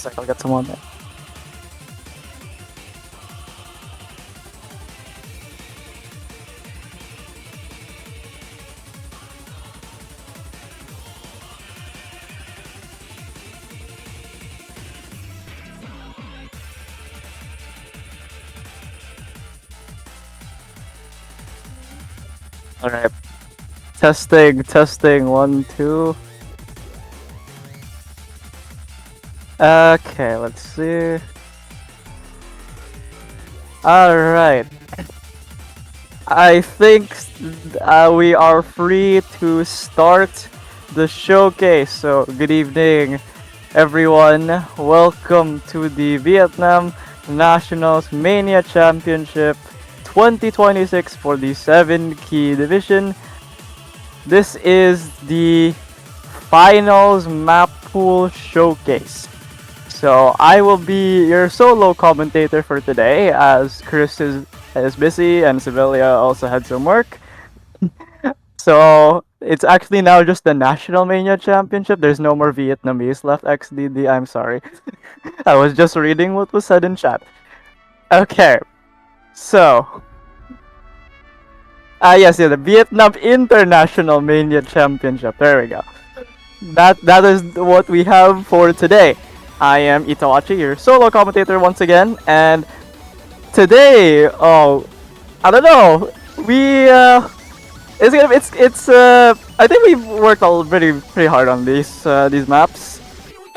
sec, I'll get someone there. Alright. Testing, 1, 2. Okay, let's see. Alright. I think we are free to start the showcase. So, good evening, everyone. Welcome to the Vietnam Nationals Mania Championship 2026 for the 7K division. This is the finals Mappool showcase. So I will be your solo commentator for today, as Chris is busy and Sibelia also had some work. So it's actually now just the National Mania Championship. There's no more Vietnamese left, XDD. I'm sorry. I was just reading what was said in chat. Okay, so yes, the Vietnam International Mania Championship. There we go. That is what we have for today. I am Itawachi, your solo commentator once again, and today, I don't know. I think we've worked all pretty hard on these maps,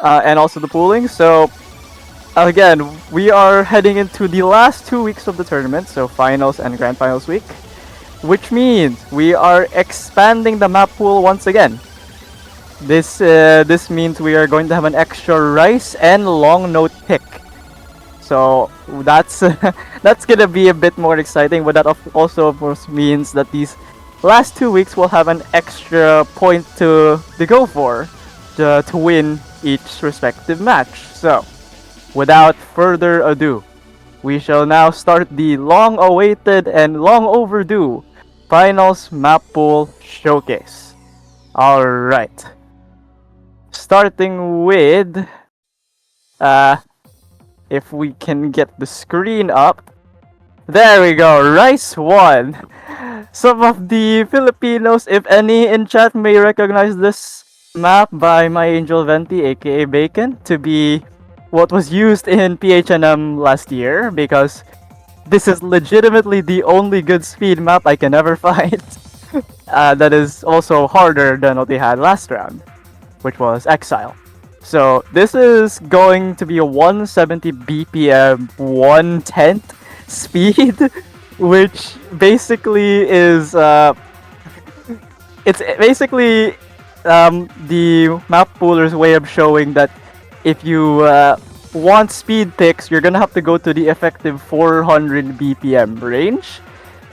and also the pooling. So again, we are heading into the last 2 weeks of the tournament, so finals and grand finals week, which means we are expanding the map pool once again. This means we are going to have an extra rice and long note pick. So that's that's gonna be a bit more exciting, but that also of course means that these last 2 weeks will have an extra point to go for to win each respective match. So without further ado, we shall now start the long-awaited and long overdue finals map pool showcase. Alright. Starting with if we can get the screen up. There we go, Rice 1. Some of the Filipinos, if any, in chat may recognize this map by my Angel Venti, aka Bacon, to be what was used in PHNM last year, because this is legitimately the only good speed map I can ever find. That is also harder than what they had last round, which was Exile. So this is going to be a 170 BPM 1/10 speed, which basically is it's basically the map pooler's way of showing that if you want speed picks, you're gonna have to go to the effective 400 BPM range.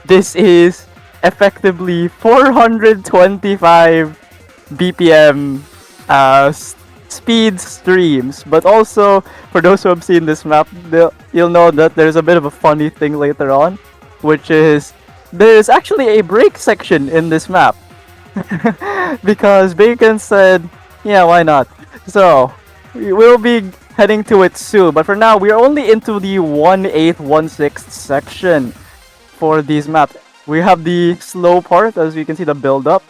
This is effectively 425 BPM speed streams, but also for those who have seen this map, you'll know that there's a bit of a funny thing later on, which is there's actually a break section in this map. Because Bacon said, yeah, why not? So we will be heading to it soon, but for now we're only into the 1/8, 1/6 section for these maps. We have the slow part, as you can see, the build up,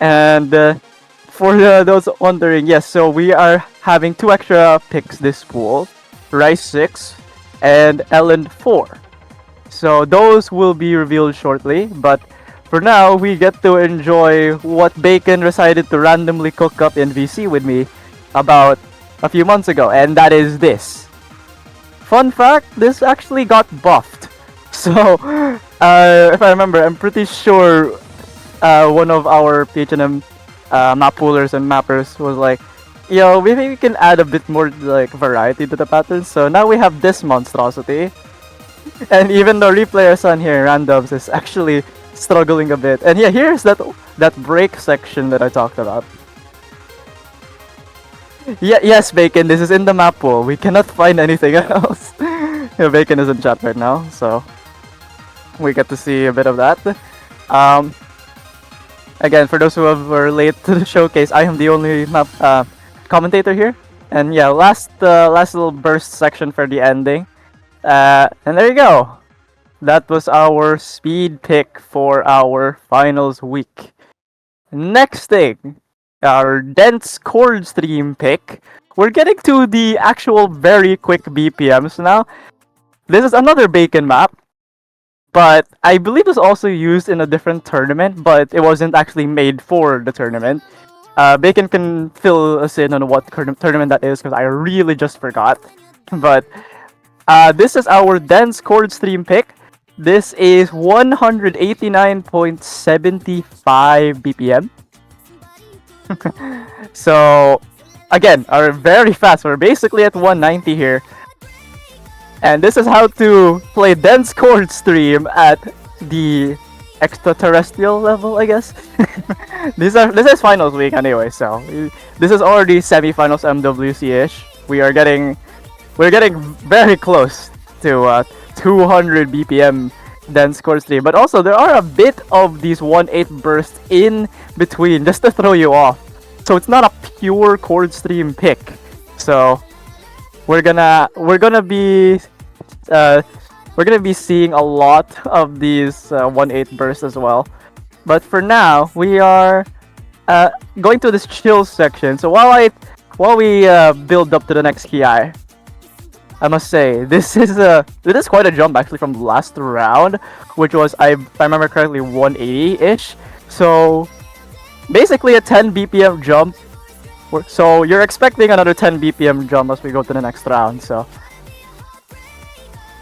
and for those wondering, yes, so we are having 2 extra picks this pool, Rice 6 and Ellen 4. So those will be revealed shortly, but for now, we get to enjoy what Bacon decided to randomly cook up in VC with me about a few months ago, and that is this. Fun fact, this actually got buffed. So, if I remember, I'm pretty sure one of our PHNM map poolers and mappers was like, yo, maybe we can add a bit more like variety to the patterns. So now we have this monstrosity. And even though replayers on here, randoms, is actually struggling a bit. And yeah, here's that break section that I talked about. Yeah, yes, Bacon, this is in the map pool. We cannot find anything else. Yeah, Bacon is in chat right now, so we get to see a bit of that. Again, for those who were late to the showcase, I am the only map commentator here, And yeah, last little burst section for the ending. And there you go. That was our speed pick for our finals week. Next thing, our dense chord stream pick. We're getting to the actual very quick BPMs now. This is another Bacon map, but I believe it was also used in a different tournament, but it wasn't actually made for the tournament. Bacon can fill us in on what tournament that is, because I really just forgot. But this is our dense chord stream pick. This is 189.75 BPM. So, again, are very fast. We're basically at 190 here. And this is how to play dense chord stream at the extraterrestrial level, I guess. This is finals week anyway, so this is already semifinals MWC-ish. We're getting very close to 200 BPM dense chord stream, but also there are a bit of these 1/8 bursts in between just to throw you off. So it's not a pure chord stream pick. So we're gonna be seeing a lot of these 1/8 bursts as well. But for now, we are going to this chill section. So while we build up to the next key, I must say this is quite a jump actually from last round, which was, if I remember correctly, 180-ish. So basically a 10 BPM jump. So you're expecting another 10 BPM jump as we go to the next round. So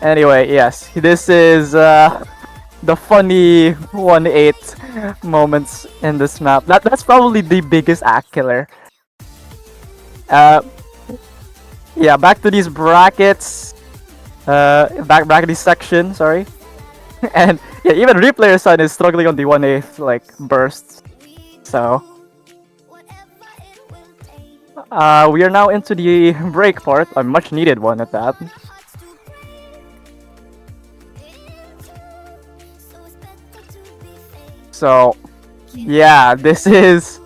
anyway, yes, this is the funny 1/8 moments in this map. That's probably the biggest act killer. Yeah, back to these brackets. Bracket section, sorry. And yeah, even Replayer Son is struggling on the 1/8 like bursts. So we are now into the break part, a much needed one at that. So yeah, this is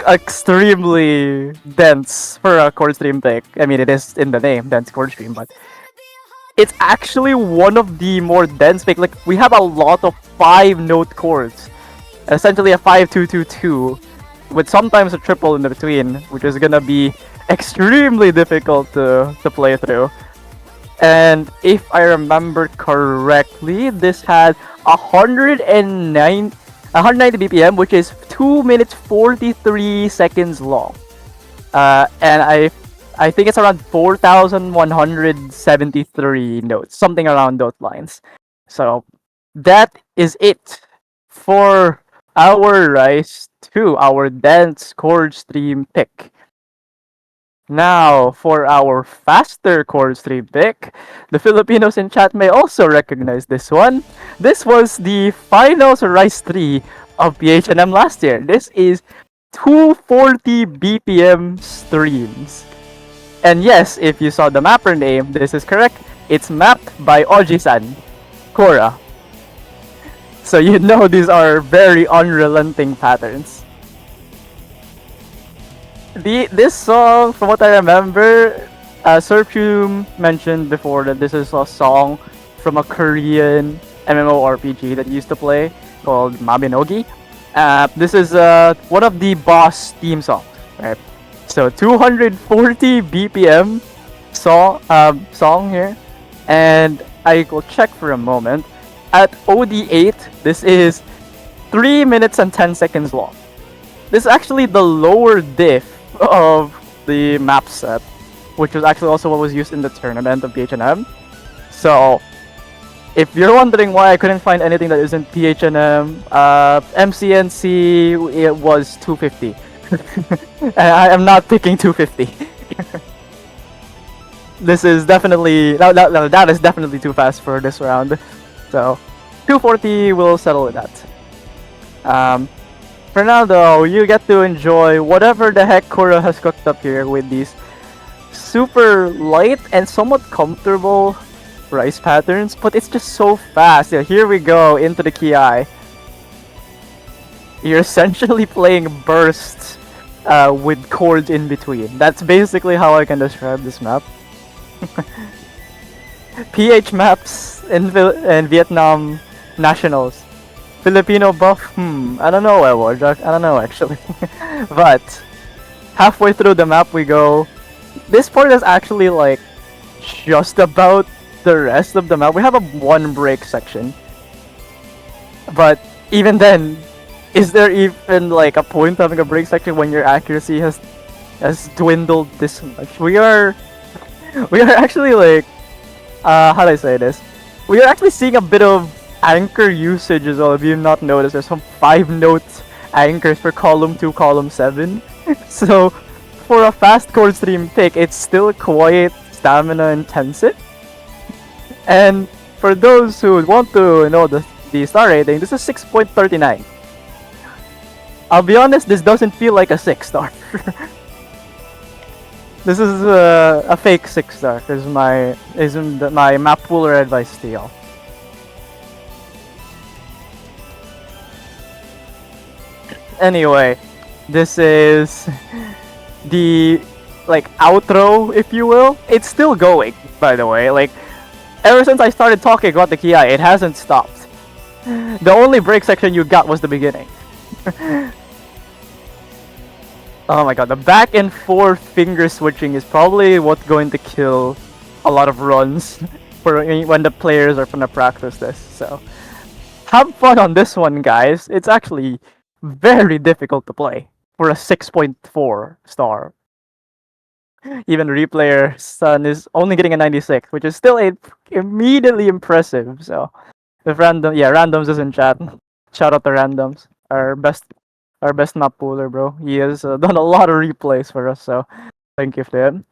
extremely dense for a chord stream pick. I mean, it is in the name, dense chord stream, but it's actually one of the more dense pick. Like, we have a lot of 5-note chords, essentially a 5-2-2-2, with sometimes a triple in between, which is gonna be extremely difficult to play through. And if I remember correctly, this had 190 BPM, which is 2 minutes 43 seconds long. And I think it's around 4,173 notes, something around those lines. So that is it for our Rise to our dense chord stream pick. Now, for our faster chord stream pick, the Filipinos in chat may also recognize this one. This was the finals Rise 3 of PHNM last year. This is 240 BPM streams. And yes, if you saw the mapper name, this is correct. It's mapped by Oji-san, Korra. So you know these are very unrelenting patterns. This song, from what I remember, Serpum mentioned before that this is a song from a Korean MMORPG that he used to play called Mabinogi. This is one of the boss theme songs, right? So 240 BPM song here, and I will check for a moment. At OD8, this is 3 minutes and 10 seconds long. This is actually the lower diff of the map set, which was actually also what was used in the tournament of PHNM. So if you're wondering why I couldn't find anything that isn't PHNM, MCNC, it was 250. I am not picking 250. This is definitely that is definitely too fast for this round. So 240 will settle with that. For now though, you get to enjoy whatever the heck Korra has cooked up here with these super light and somewhat comfortable rice patterns, but it's just so fast. Yeah, here we go into the Ki. You're essentially playing bursts with chords in between. That's basically how I can describe this map. PH maps in Vietnam nationals. Filipino buff? I don't know, Warjack. I don't know actually. But halfway through the map we go. This part is actually like just about the rest of the map. We have a one break section. But even then, is there even like a point having a break section when your accuracy has dwindled this much? We are actually like how do I say this? We are actually seeing a bit of anchor usage as well. If you've not noticed, there's some 5-note anchors for column 2, column 7. So for a fast chord stream pick, it's still quite stamina intensive. And for those who want to know the star rating, this is 6.39. I'll be honest, this doesn't feel like a 6-star. This is a fake 6-star. Is my Mappool advice to y'all. Anyway, this is the like outro, if you will. It's still going, by the way. Like ever since I started talking about the Ki, it hasn't stopped. The only break section you got was the beginning. Oh my god, the back and forth finger switching is probably what's going to kill a lot of runs for when the players are gonna practice this. So have fun on this one, guys. It's actually very difficult to play for a 6.4 star. Even Replayer Sun is only getting a 96, which is still immediately impressive. So if Randoms is in chat. Shout out to Randoms, our best map pooler, bro. He has done a lot of replays for us, so thank you to him.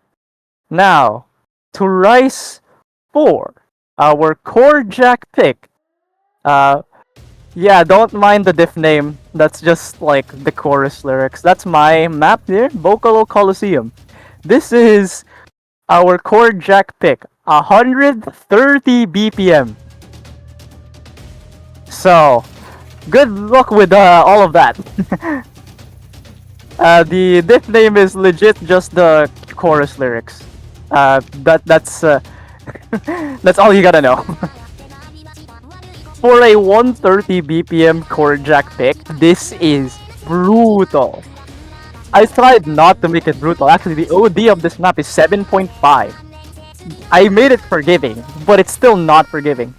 Now to Rice 4, our core jack pick. Yeah, don't mind the diff name. That's just like the chorus lyrics. That's my map here, Vocalo Coliseum. This is our core jack pick, 130 BPM. So, good luck with all of that. The diff name is legit just the chorus lyrics. That's that's all you gotta know. For a 130 BPM core jack pick, this is brutal. I tried not to make it brutal. Actually, the OD of this map is 7.5. I made it forgiving, but it's still not forgiving.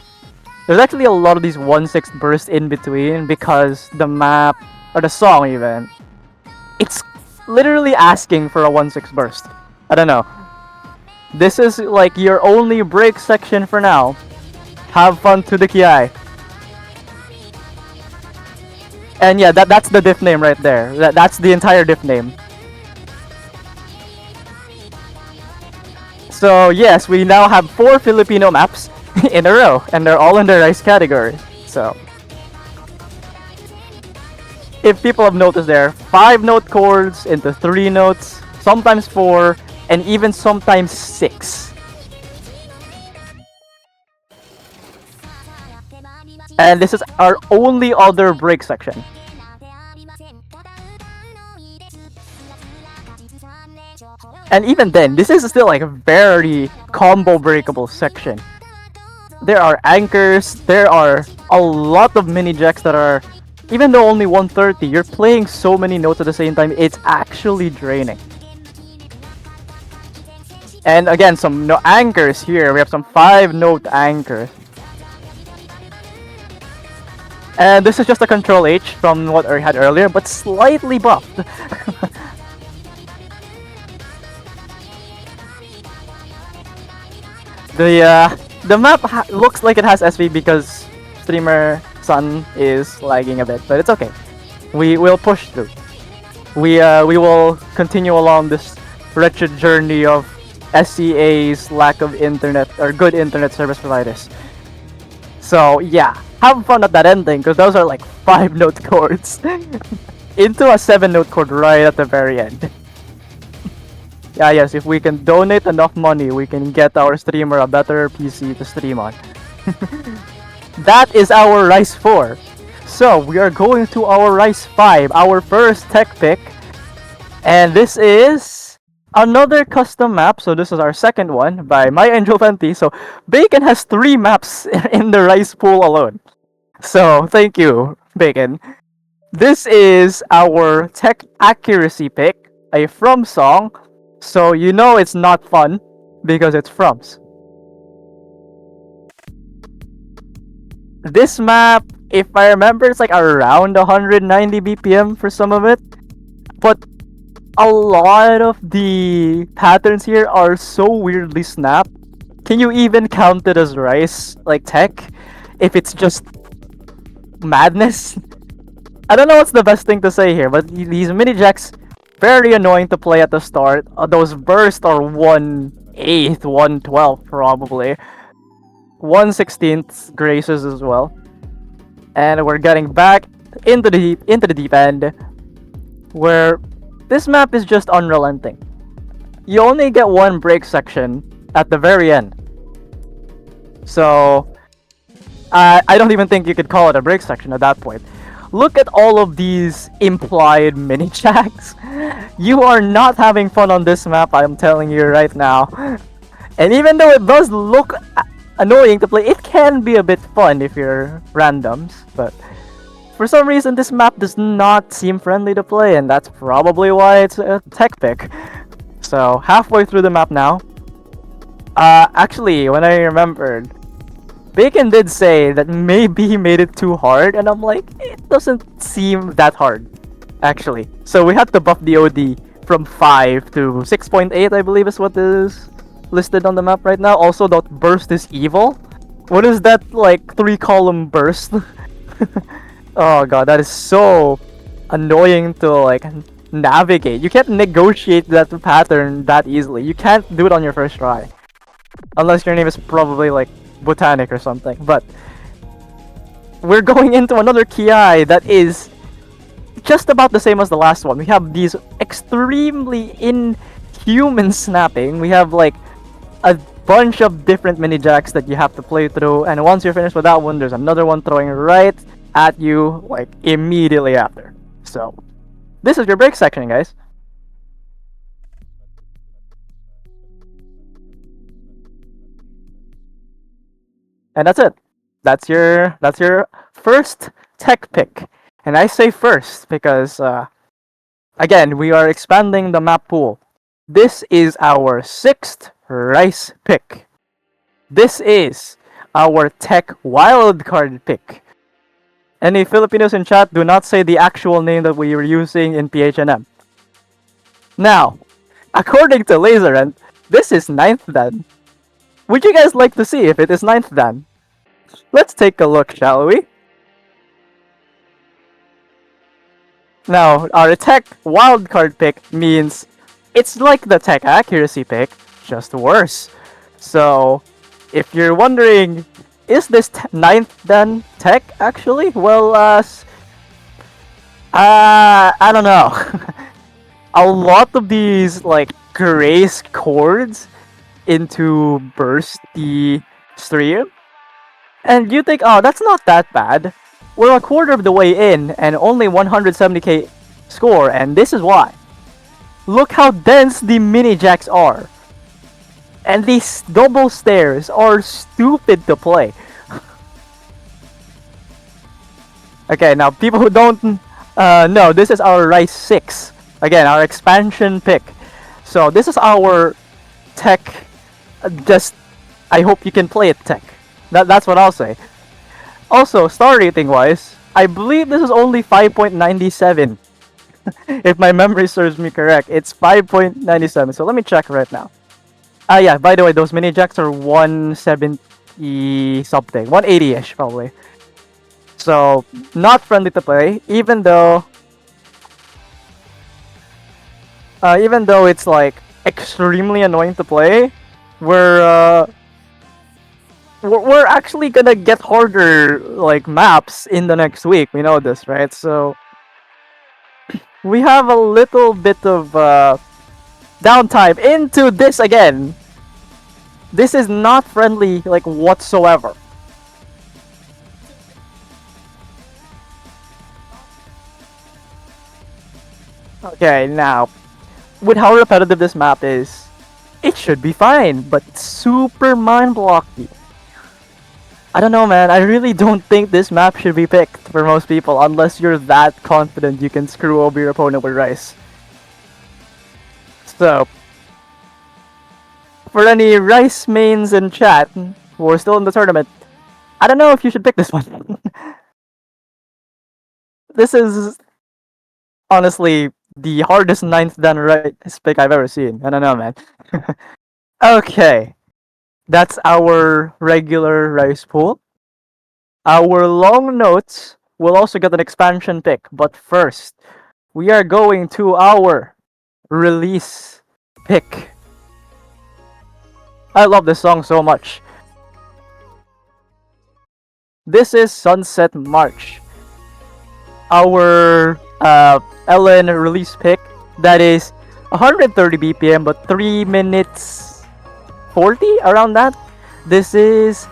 There's actually a lot of these 1/6 bursts in between because the map, or the song even, it's literally asking for a 1/6 burst. I don't know. This is like your only break section for now. Have fun to the Ki. And yeah, that's the diff name right there. That's the entire diff name. So yes, we now have 4 Filipino maps in a row, and they're all in the Rice category. So if people have noticed, there 5-note chords into 3 notes, sometimes 4, and even sometimes 6. And this is our only other break section. And even then, this is still like a very combo breakable section. There are anchors, there are a lot of mini jacks that are, even though only 130, you're playing so many notes at the same time, it's actually draining. And again, some anchors here. We have some 5-note anchors. And this is just a Control H from what I had earlier, but slightly buffed. The map looks like it has SV because streamer Sun is lagging a bit, but it's okay. We will push through. We will continue along this wretched journey of SCA's lack of internet or good internet service providers. So yeah, have fun at that ending because those are like 5-note chords into a 7-note chord right at the very end. Yeah, yes, if we can donate enough money, we can get our streamer a better PC to stream on. That is our Rice 4. So we are going to our Rice 5, our first tech pick. And this is another custom map. So this is our second one by My Angel Fenty. So Bacon has 3 maps in the rice pool alone. So thank you, Bacon. This is our tech accuracy pick, a From song. So you know it's not fun because it's From's. This map, if I remember, it's like around 190 BPM for some of it. But a lot of the patterns here are so weirdly snapped. Can you even count it as rice, like tech, if it's just madness? I don't know what's the best thing to say here, but these mini jacks very annoying to play at the start. Those bursts are 1/8, 1/12 probably. 1/16 graces as well. And we're getting back into the deep end, where this map is just unrelenting. You only get one break section at the very end. So I don't even think you could call it a break section at that point. Look at all of these implied mini jacks. You are not having fun on this map, I'm telling you right now. And even though it does look annoying to play, it can be a bit fun if you're randoms, but for some reason this map does not seem friendly to play, and that's probably why it's a tech pick. So halfway through the map now. Actually, when I remembered, Bacon did say that maybe he made it too hard, and I'm like, it doesn't seem that hard, actually. So we had to buff the OD from 5 to 6.8, I believe is what is listed on the map right now. Also, that burst is evil. What is that, like, 3-column burst? Oh god, that is so annoying to, like, navigate. You can't negotiate that pattern that easily. You can't do it on your first try. Unless your name is probably, like, Botanic or something. But we're going into another Ki that is just about the same as the last one. We have these extremely inhuman snapping. We have, like, a bunch of different mini jacks that you have to play through, and once you're finished with that one, there's another one throwing right at you, like, immediately after. So this is your break section, guys. And that's it. That's your first tech pick. And I say first because again, we are expanding the map pool. This is our 6th rice pick. This is our tech wildcard pick. Any Filipinos in chat, do not say the actual name that we were using in PHNM. Now, according to LaserRent, this is 9th dan. Would you guys like to see if it is 9th dan? Let's take a look, shall we? Now, our tech wildcard pick means it's like the tech accuracy pick, just worse. So, if you're wondering, is this 9th dan tech actually? Well, I don't know. A lot of these, like, grace chords into burst the stream. And you think, oh, that's not that bad. We're a quarter of the way in and only 170k score, and this is why. Look how dense the mini jacks are. And these double stairs are stupid to play. Okay, now people who don't know, this is our Rice 6. Again, our expansion pick. So this is our tech. Just, I hope you can play it tech. That's what I'll say. Also, star rating wise, I believe this is only 5.97. If my memory serves me correct, it's 5.97. So let me check right now. Yeah, by the way, those mini jacks are 170 something, 180-ish probably. So, not friendly to play, even though it's, like, extremely annoying to play. We're actually gonna get harder, like, maps in the next week. We know this, right? So we have a little bit of downtime into this again. This is not friendly, like, whatsoever. Okay, now with how repetitive this map is, it should be fine, but super mind blocky. I don't know, man. I really don't think this map should be picked for most people unless you're that confident you can screw over your opponent with Rice. So, for any Rice mains in chat who are still in the tournament, I don't know if you should pick this one. This is honestly the hardest ninth dan Rice pick I've ever seen. I don't know, man. Okay, that's our regular Rice pool. Our long notes will also get an expansion pick, but first, we are going to our release pick. I love this song so much. This is Sunset March, our LN release pick. That is 130 BPM, but 3 minutes 40 around that. This is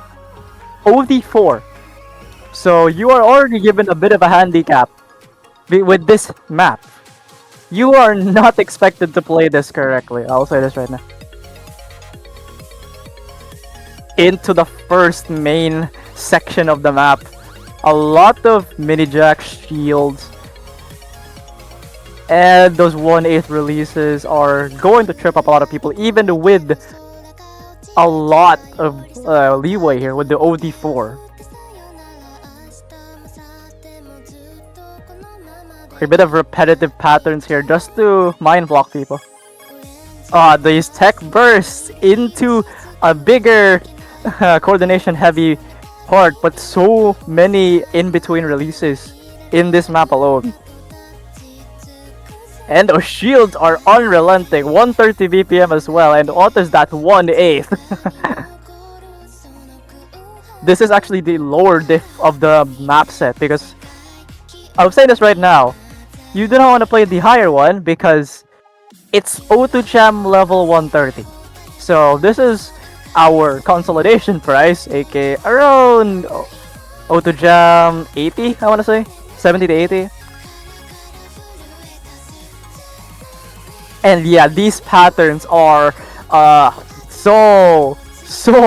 OD4. So you are already given a bit of a handicap with this map. You are not expected to play this correctly. I'll say this right now. Into the first main section of the map. A lot of mini jack shields. And those 1/8 releases are going to trip up a lot of people, even with a lot of leeway here with the OD4. A bit of repetitive patterns here just to mind block people. These tech bursts into a bigger coordination heavy part, but so many in between releases in this map alone. And those shields are unrelenting, 130 BPM as well, and autos that 1/8. This is actually the lower diff of the map set, because I'll say this right now, you do not want to play the higher one because it's O2 Jam level 130. So this is our consolidation price, aka around O2 Jam 80, I want to say, 70 to 80. And yeah, these patterns are so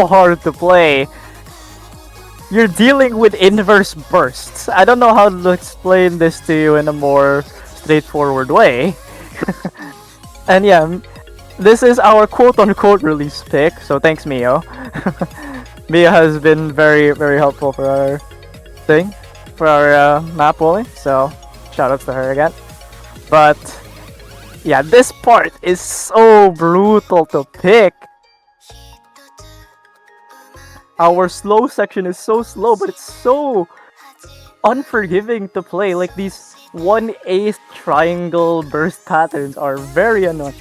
hard to play. You're dealing with inverse bursts. I don't know how to explain this to you in a more straightforward way. And yeah, this is our quote-unquote release pick, so thanks Mio. Mio has been very helpful for our thing, for our map pooling, so shoutouts to her again. But yeah, this part is so brutal to pick. Our slow section is so slow, but it's so unforgiving to play. Like, these 1/8 triangle burst patterns are very annoying.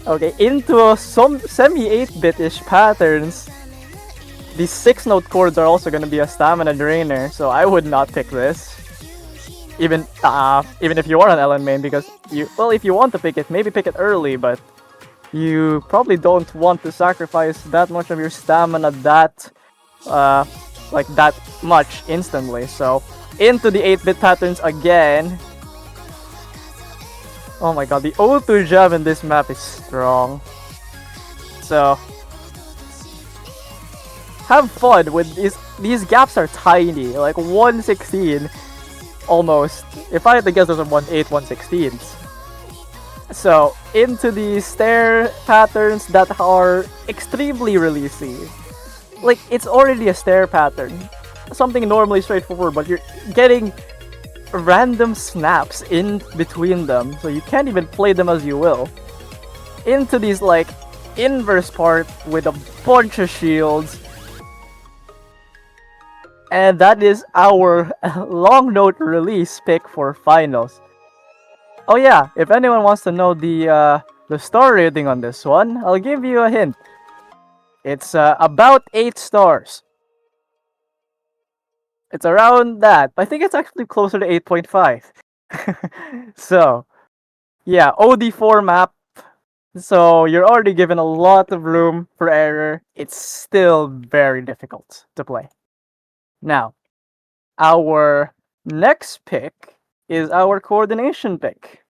Okay, into some semi-8-bit-ish patterns. These 6-note chords are also gonna be a stamina drainer, so I would not pick this. Even if you are an LN main, because if you want to pick it, maybe pick it early, but you probably don't want to sacrifice that much of your stamina that much instantly. So into the 8-bit patterns again. Oh my god, the O2 jab in this map is strong. So have fun with these gaps are tiny, like 116 almost. If I had to guess, those are 1/8, 1/16s. So into the stair patterns that are extremely releasy. Like, it's already a stair pattern, something normally straightforward, but you're getting random snaps in between them, so you can't even play them as you will. Into these like inverse part with a bunch of shields. And that is our long note release pick for finals. Oh yeah, if anyone wants to know the star rating on this one, I'll give you a hint. It's about 8 stars. It's around that. I think it's actually closer to 8.5. So, yeah, OD4 map. So you're already given a lot of room for error. It's still very difficult to play. Now, our next pick is our coordination pick.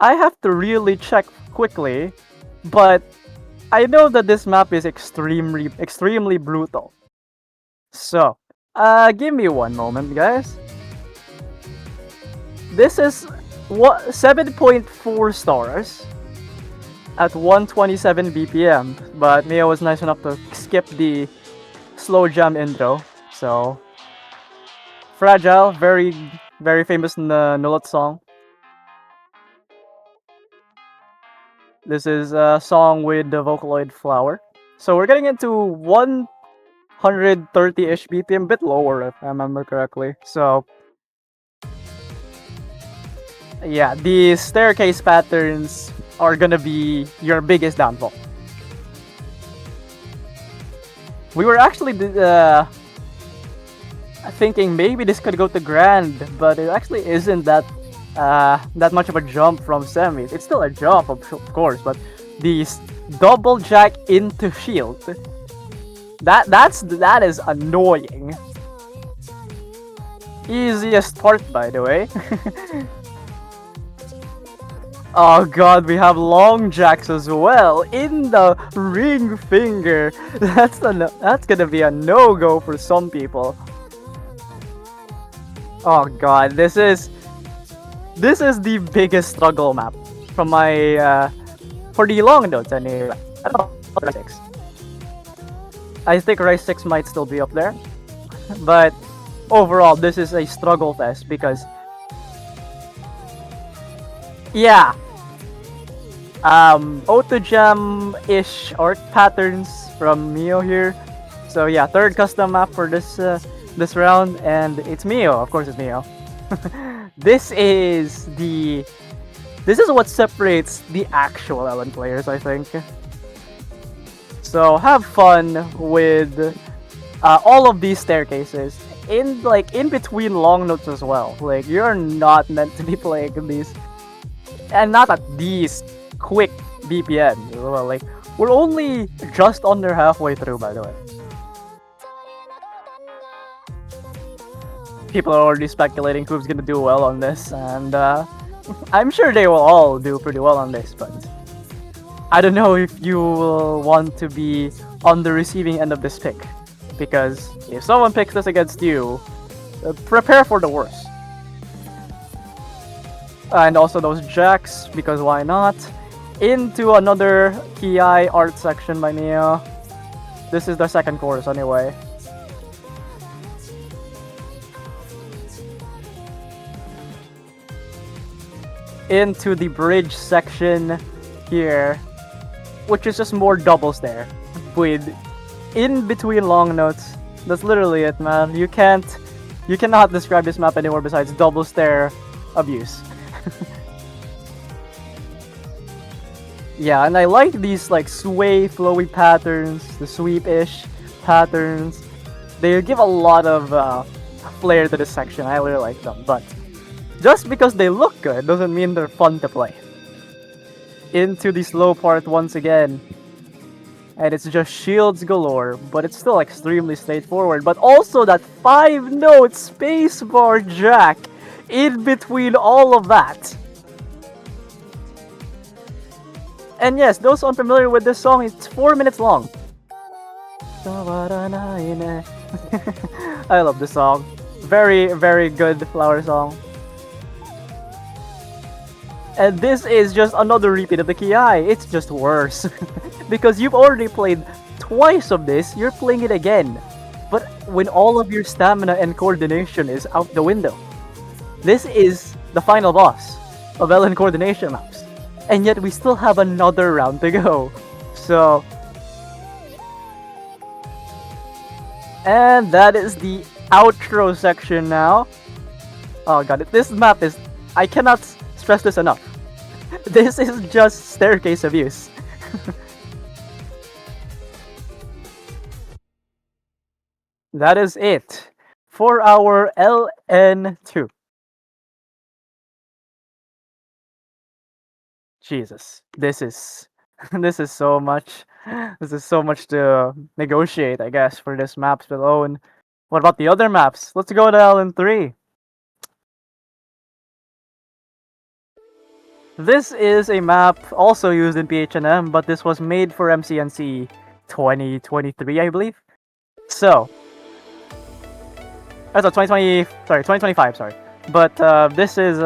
I have to really check quickly, but I know that this map is extremely brutal. So, give me one moment, guys. This is what 7.4 stars at 127 BPM, but Mia was nice enough to skip the slow jam intro. So, Fragile, very famous Nulot song. This is a song with the Vocaloid Flower. So we're getting into 130-ish BPM, bit lower if I remember correctly. So yeah, the staircase patterns are gonna be your biggest downfall. We were actually thinking maybe this could go to Grand, but it actually isn't that much of a jump from semis. It's still a jump, of course, but the double jack into shield, that is annoying. Easiest part, by the way. Oh god, we have long jacks as well in the ring finger. That's gonna be a no-go for some people. Oh god, this is the biggest struggle map from my for the long notes anyway. I don't know, Rise 6. I think Rise 6 might still be up there, but overall this is a struggle fest because yeah, auto jam ish art patterns from Mio here. So yeah, third custom map for this round, and it's Mio. Of course, it's Mio. This is what separates the actual Ellen players, I think. So have fun with all of these staircases in between long notes as well. Like, you're not meant to be playing these, and not at these quick BPM. Well, like, we're only just under halfway through, by the way. People are already speculating who's gonna do well on this, and I'm sure they will all do pretty well on this, but I don't know if you will want to be on the receiving end of this pick, because if someone picks this against you, prepare for the worst. And also those jacks, because why not? Into another Ki art section by Neo. This is the second chorus anyway. Into the bridge section here, which is just more double stair with in between long notes. That's literally it, man. You cannot describe this map anymore besides double stair abuse. Yeah, and I like these like sway flowy patterns, the sweep-ish patterns. They give a lot of flair to this section. I really like them, but just because they look good doesn't mean they're fun to play. Into the slow part once again. And it's just shields galore, but it's still extremely straightforward. But also that 5-note spacebar jack in between all of that. And yes, those unfamiliar with this song, it's 4 minutes long. I love this song. Very, very good flower song. And this is just another repeat of the Ki. It's just worse. Because you've already played twice of this, you're playing it again. But when all of your stamina and coordination is out the window. This is the final boss of Ellen coordination maps. And yet we still have another round to go. So... and that is the outro section now. Oh god, this map is... I cannot stress this enough. This is just staircase abuse. That is it for our LN2. Jesus, this is so much. This is so much to negotiate, I guess, for this maps alone. What about the other maps? Let's go to LN3. This is a map also used in PHNM, but this was made for MCNC 2023, I believe. So, that's a 2020, sorry, 2025, sorry. But this is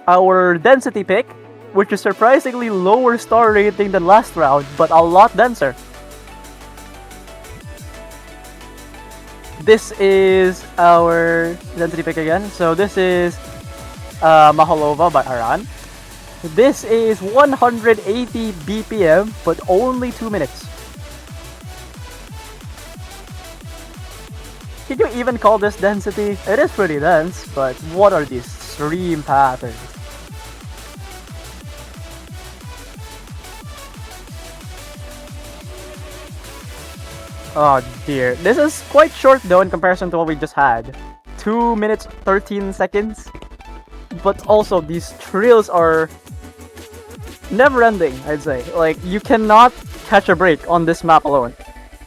our density pick, which is surprisingly lower star rating than last round, but a lot denser. This is our density pick again. So this is Mahalova by Aran. This is 180 BPM, but only 2 minutes. Can you even call this density? It is pretty dense, but what are these stream patterns? Oh dear. This is quite short though in comparison to what we just had. 2 minutes 13 seconds. But also these trills are never ending, I'd say. Like, you cannot catch a break on this map alone.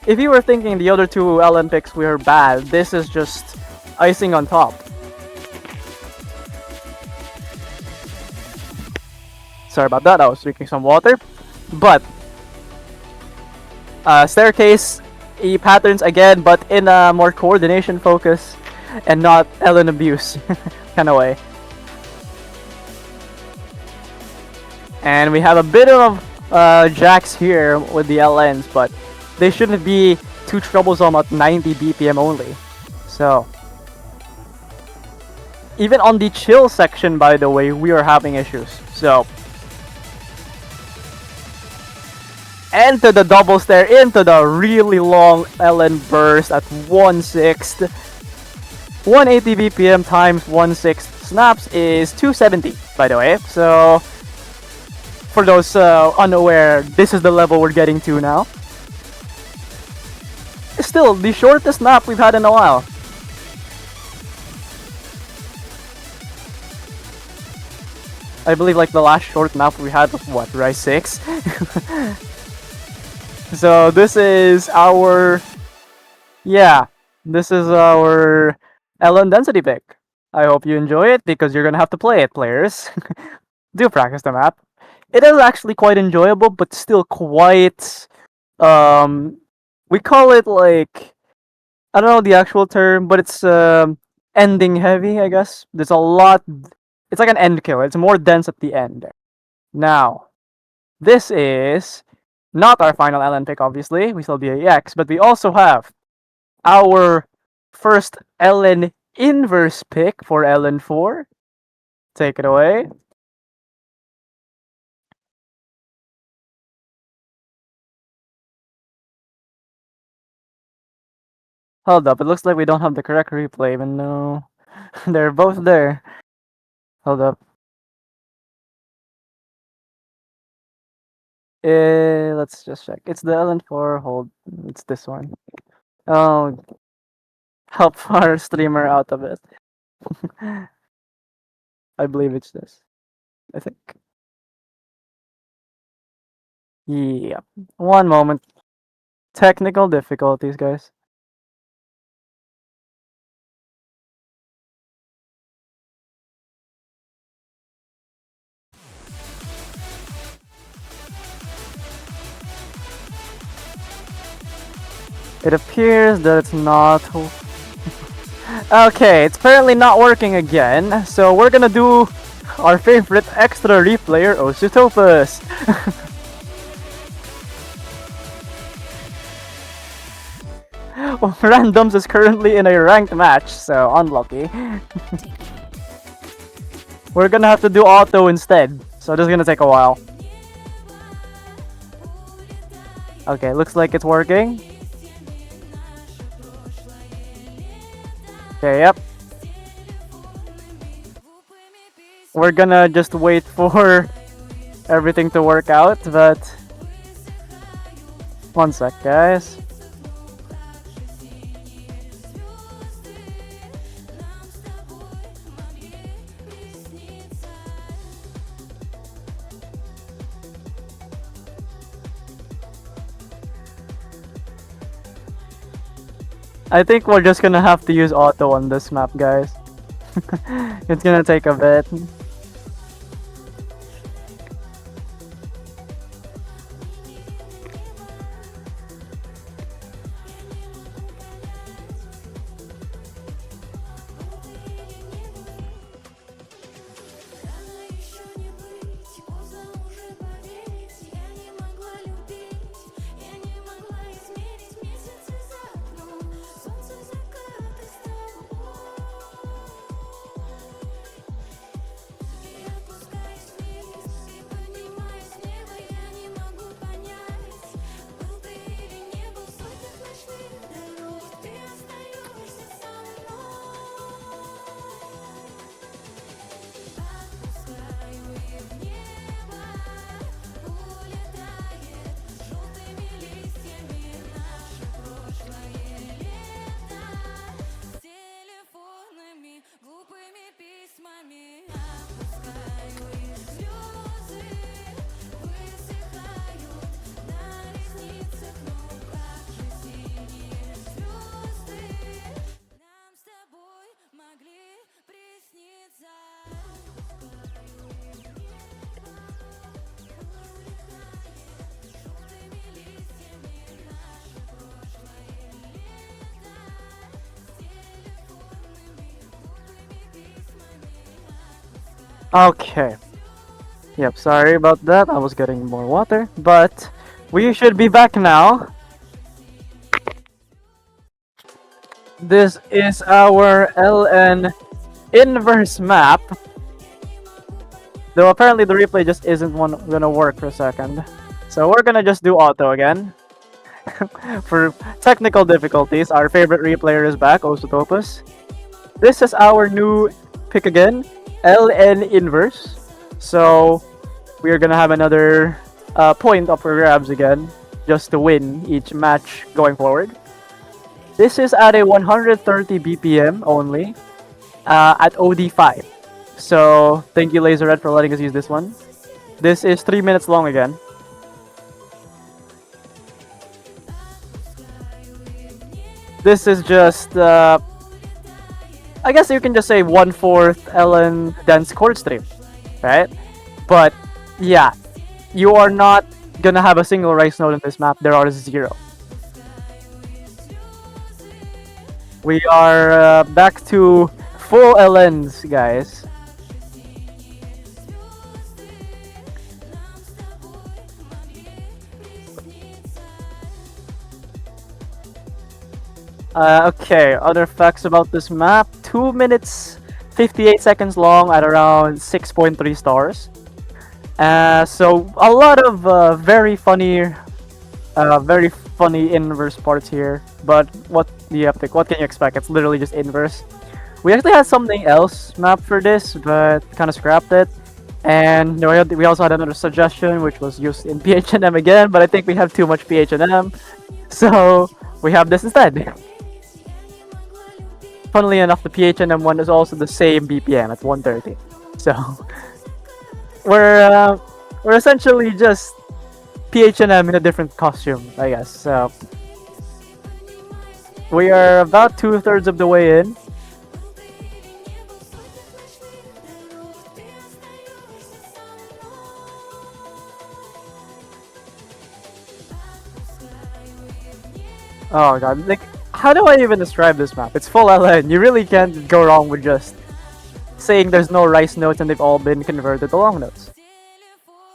If you were thinking the other two LN picks were bad, this is just icing on top. Sorry about that, I was drinking some water. But staircase patterns again, but in a more coordination focus and not LN abuse kind of way. And we have a bit of jacks here with the LNs, but they shouldn't be too troublesome at 90 BPM only. So, even on the chill section, by the way, we are having issues. So, into the double stair, into the really long LN burst at 1/6. 180 BPM times 1/6 snaps is 270, by the way. So, for those unaware, this is the level we're getting to now. Still, the shortest map we've had in a while. I believe like the last short map we had was what, Rise 6? So this is our... Yeah, this is our LN density pick. I hope you enjoy it because you're gonna have to play it, players. Do practice the map. It is actually quite enjoyable, but still quite... we call it like... I don't know the actual term, but it's ending heavy, I guess. There's a lot... It's like an end kill. It's more dense at the end. Now, this is not our final LN pick, obviously. We still have the AX, but we also have our first LN inverse pick for LN4. Take it away. Hold up, it looks like we don't have the correct replay, even though they're both there. Hold up. Let's just check. It's the LN4. Hold, it's this one. Oh, help our streamer out of it. I believe it's this. I think. Yeah. One moment. Technical difficulties, guys. It appears that it's not... Okay, it's apparently not working again, so we're gonna do our favorite extra replayer, Osutopus. Randoms is currently in a ranked match, so unlucky. We're gonna have to do auto instead, so this is gonna take a while. Okay, looks like it's working. Okay, yep. We're gonna just wait for everything to work out, but... One sec, guys. I think we're just gonna have to use auto on this map, guys. It's gonna take a bit. Okay. Yep, sorry about that. I was getting more water, but we should be back now. This is our LN inverse map. Though apparently the replay just isn't gonna work for a second. So we're gonna just do auto again. For technical difficulties, our favorite replayer is back, Osotopus. This is our new pick again, LN inverse. So we are gonna have another point up for grabs again, just to win each match going forward. This is at a 130 BPM only, at OD5. So thank you Laser Red for letting us use this one. This is 3 minutes long again. This is just, I guess you can just say 1/4 Ellen Dance Chord Stream, right? But yeah, you are not gonna have a single rice note in this map. There are 0. We are back to full LNs, guys. Okay, other facts about this map. 2 minutes 58 seconds long at around 6.3 stars. So a lot of very funny inverse parts here. But what do you have to? What can you expect? It's literally just inverse. We actually had something else mapped for this, but kind of scrapped it. And we also had another suggestion, which was used in PHNM again. But I think we have too much PHNM, so we have this instead. Funnily enough, the PHNM one is also the same BPM at 130. So we're essentially just PHNM in a different costume, I guess. So we are about 2/3 of the way in. Oh god, like, how do I even describe this map? It's full LN. You really can't go wrong with just saying there's no rice notes and they've all been converted to long notes.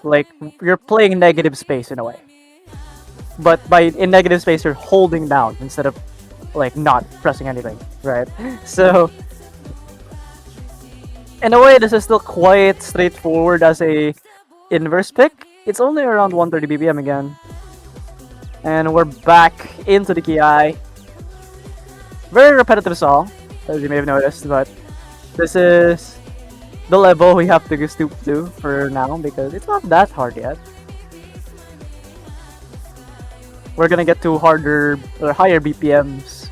Like, you're playing negative space in a way. But in negative space, you're holding down instead of, like, not pressing anything, right? So, in a way, this is still quite straightforward as a inverse pick. It's only around 130 BPM again. And we're back into the KI. Very repetitive song, as you may have noticed, but this is the level we have to stoop to for now because it's not that hard yet. We're gonna get to harder or higher BPMs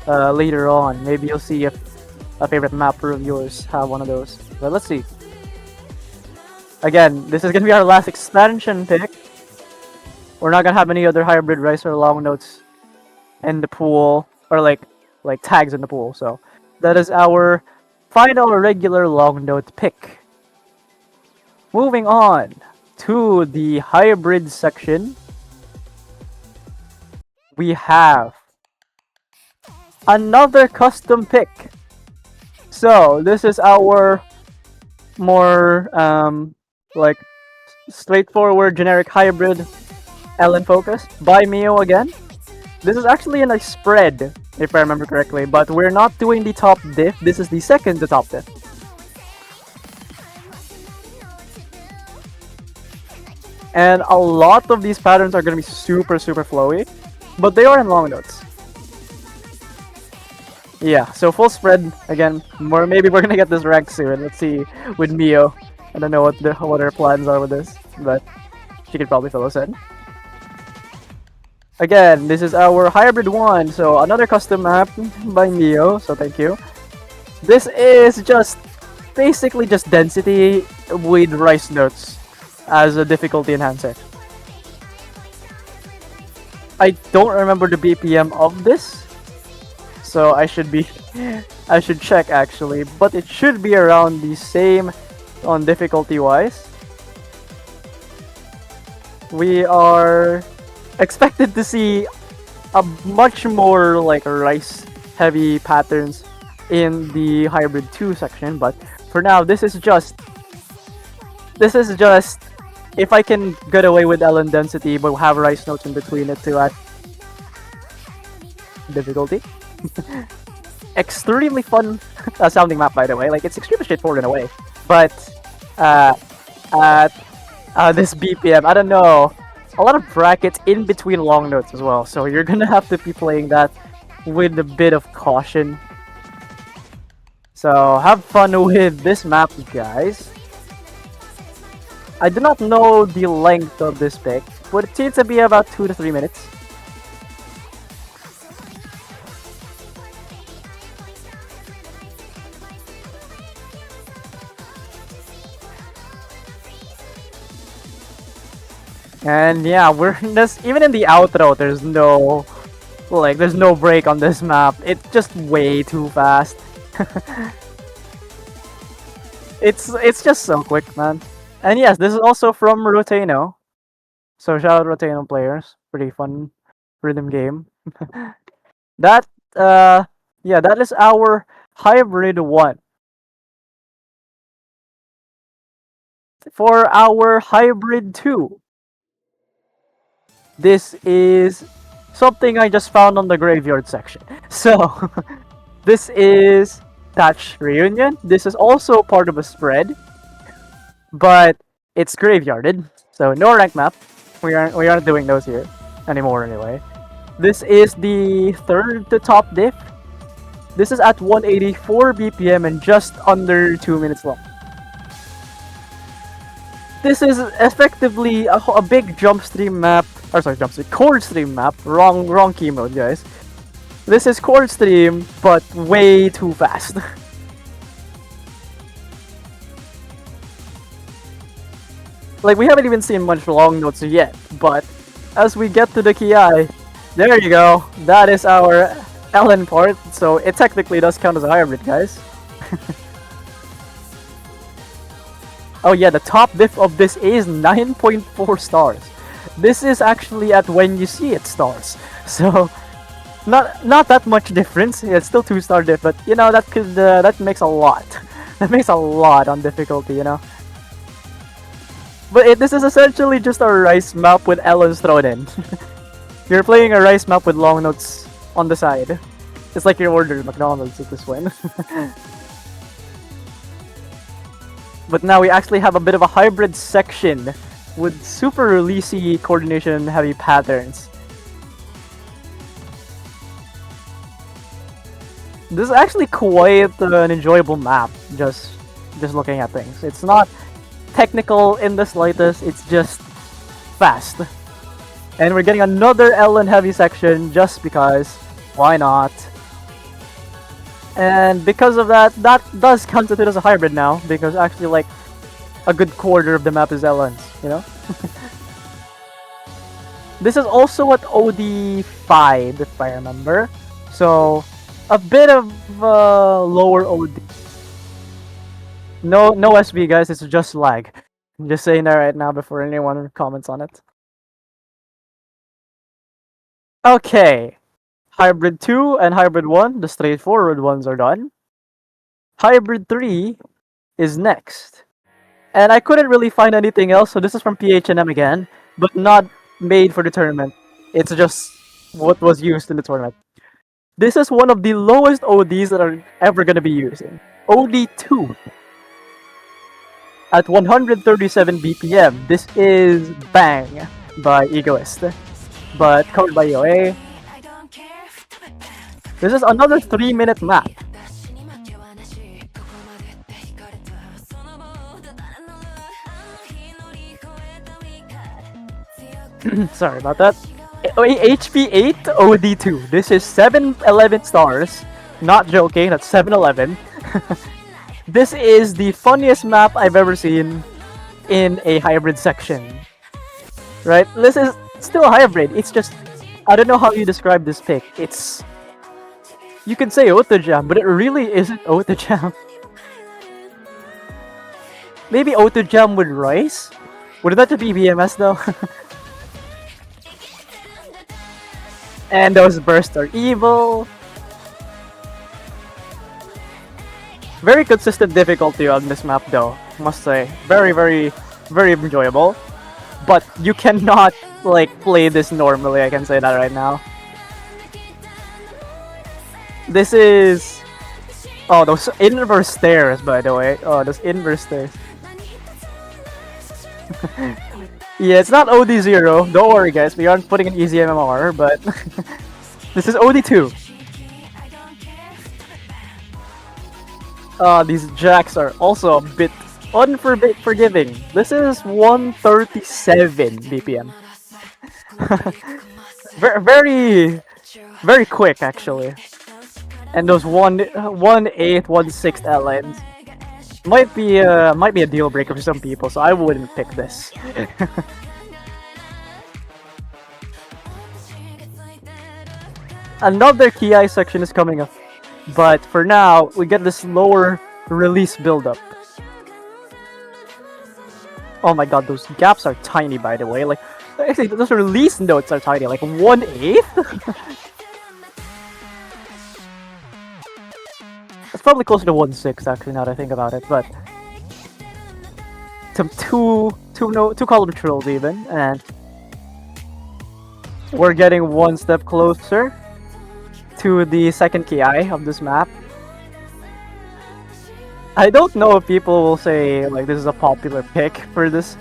later on. Maybe you'll see if a favorite mapper of yours have one of those. But let's see. Again, this is gonna be our last expansion pick. We're not gonna have any other hybrid rice or long notes in the pool, or like tags in the pool. So that is our final regular long note pick. Moving on to the hybrid section, we have another custom pick. So this is our more like straightforward generic hybrid LN focus by Mio again. This is actually in a spread, if I remember correctly, but we're not doing the top diff. This is the second to top diff. And a lot of these patterns are going to be super flowy, but they are in long notes. Yeah, so full spread again. Maybe we're gonna get this ranked soon. Let's see with Mio. I don't know what her plans are with this, but she could probably fill us in. Again, this is our hybrid one, so another custom map by Mio. So thank you. This is just basically just density with rice notes as a difficulty enhancer. I don't remember the BPM of this, so I should check actually, but it should be around the same on difficulty wise. We are expected to see a much more like rice heavy patterns in the hybrid 2 section, but for now this is just This is just if I can get away with Ellen density but have rice notes in between it to add difficulty. Extremely fun sounding map, by the way. Like, it's extremely straightforward in a way, but at this BPM, I don't know, a lot of brackets in between long notes as well, so you're gonna have to be playing that with a bit of caution. So have fun with this map, guys. I do not know the length of this pick, but it seems to be about 2 to 3 minutes. And yeah, we're just even in the outro. There's no break on this map. It's just way too fast. it's just so quick, man. And yes, this is also from Roteno. So shout out Roteno players. Pretty fun rhythm game. That yeah, that is our hybrid 1. For our hybrid 2. This is something I just found on the graveyard section. So, this is Thatch Reunion. This is also part of a spread, but it's graveyarded, so no rank map. We aren't doing those here anymore anyway. This is the third to top diff. This is at 184 BPM and just under 2 minutes long. This is effectively a big jump stream map. Or sorry, jump stream, chord stream map. Wrong key mode, guys. This is chord stream, but way too fast. Like, we haven't even seen much long notes yet, but as we get to the Ki, there you go. That is our Ellen part, so it technically does count as a hybrid, guys. Oh yeah, the top diff of this is 9.4 stars. This is actually at when you see it stars. So not that much difference. Yeah, it's still 2-star diff, but you know that makes a lot. That makes a lot on difficulty, you know. But this is essentially just a rice map with Ellens thrown in. You're playing a rice map with long notes on the side. It's like you ordered McDonald's at this point. But now we actually have a bit of a hybrid section with super releasey coordination heavy patterns. This is actually quite an enjoyable map, just looking at things. It's not technical in the slightest, it's just fast. And we're getting another Ellen heavy section just because, why not? And because of that, that does constitute as a hybrid now, because actually like a good quarter of the map is Ellens, you know? This is also at OD5, if I remember. So, a bit of lower OD. No SB, guys, it's just lag. I'm just saying that right now before anyone comments on it. Okay. Hybrid 2 and Hybrid 1, the straightforward ones are done. Hybrid 3 is next. And I couldn't really find anything else, so this is from PHNM again, but not made for the tournament. It's just what was used in the tournament. This is one of the lowest ODs that are ever going to be using. OD2. At 137 BPM, this is Bang by Egoist, but covered by EOA. This is another 3-minute map. Sorry about that. HP8 OD2. This is 711 stars. Not joking, that's 711. This is the funniest map I've ever seen in a hybrid section. Right? This is still a hybrid. It's just, I don't know how you describe this pick. It's, you could say Auto Jam, but it really isn't Auto Jam. Maybe Auto Jam with Rice? Would that be BMS though? And those bursts are evil. Very consistent difficulty on this map though, must say. Very very enjoyable. But you cannot like play this normally. I can say that right now. This is those inverse stairs, by the way. Oh, those inverse stairs. Yeah, it's not OD0. Don't worry, guys. We aren't putting an easy MMR, but this is OD2. These jacks are also a bit unforgiving. This is 137 BPM. very, very quick, actually. And those 1/8, 1/6 LNs might be a deal breaker for some people, so I wouldn't pick this. Another key eye section is coming up, but for now we get this lower release buildup. Oh my god, those gaps are tiny, by the way. Like, actually, those release notes are tiny, like 1/8. It's probably closer to 1/6 actually, now that I think about it, but some two column trills even, and we're getting one step closer to the second KI of this map. I don't know if people will say like this is a popular pick for this.